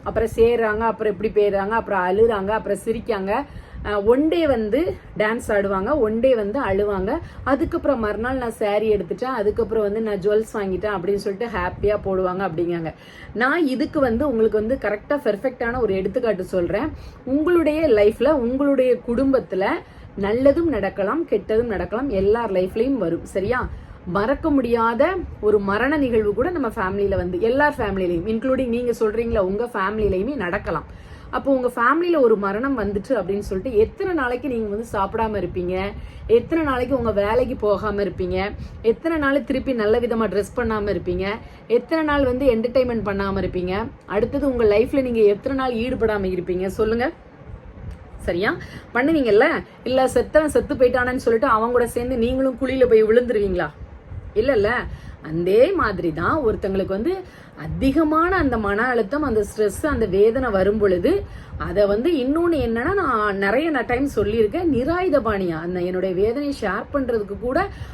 அப்புறம் சேர்றாங்க, அப்புறம் எப்படி போயிடுறாங்க, அப்புறம் அழுறாங்க, அப்புறம் சிரிக்காங்க. ஒன் டே வந்து டான்ஸ் ஆடுவாங்க, ஒன் டே வந்து அழுவாங்க. அதுக்கப்புறம் மறுநாள் நான் சாரீ எடுத்துட்டேன், அதுக்கப்புறம் வந்து நான் ஜுவல்ஸ் வாங்கிட்டேன் அப்படின்னு சொல்லிட்டு ஹாப்பியா போடுவாங்க அப்படிங்காங்க. நான் இதுக்கு வந்து உங்களுக்கு வந்து கரெக்டா பெர்ஃபெக்டான ஒரு எடுத்துக்காட்டு சொல்றேன். உங்களுடைய லைஃப்ல, உங்களுடைய குடும்பத்துல நல்லதும் நடக்கலாம், கெட்டதும் நடக்கலாம், எல்லார் லைஃப்லயும் வரும். சரியா? மறக்க முடியாத ஒரு மரண நிகழ்வு கூட நம்ம ஃபேமிலியில வந்து எல்லார் ஃபேமிலிலையும், இன்க்ளூடிங் நீங்க சொல்றீங்களா உங்க ஃபேமிலிலையுமே நடக்கலாம். அப்போ உங்க ஃபேமிலியில ஒரு மரணம் வந்துட்டு அப்படின்னு சொல்லிட்டு எத்தனை நாளைக்கு நீங்க வந்து சாப்பிடாம இருப்பீங்க, எத்தனை நாளைக்கு உங்க வேலைக்கு போகாம இருப்பீங்க, எத்தனை நாள் திருப்பி நல்ல விதமா ட்ரெஸ் பண்ணாம இருப்பீங்க, எத்தனை நாள் வந்து என்டர்டைன்மெண்ட் பண்ணாம இருப்பீங்க, அடுத்தது உங்க லைஃப்ல நீங்க எத்தனை நாள் ஈடுபடாம இருப்பீங்க சொல்லுங்க. சரியா? பண்ணுவீங்கல்ல? இல்ல செத்தவன் செத்து போயிட்டானு சொல்லிட்டு அவங்க கூட சேர்ந்து நீங்களும் குழியில போய் விழுந்துருவீங்களா? இல்ல. அதே மாதிரி தான் ஒருத்தங்களுக்கு வந்து அதிகமான அந்த மன அழுத்தம், அந்த ஸ்ட்ரெஸ், அந்த வேதனை வரும் பொழுது அதை வந்து இன்னொன்னு என்னன்னா, நான் நிறைய டைம் சொல்லியிருக்கேன், நிராயுதபாணியா அந்த என்னுடைய வேதனையை ஷேர் பண்றதுக்கு கூட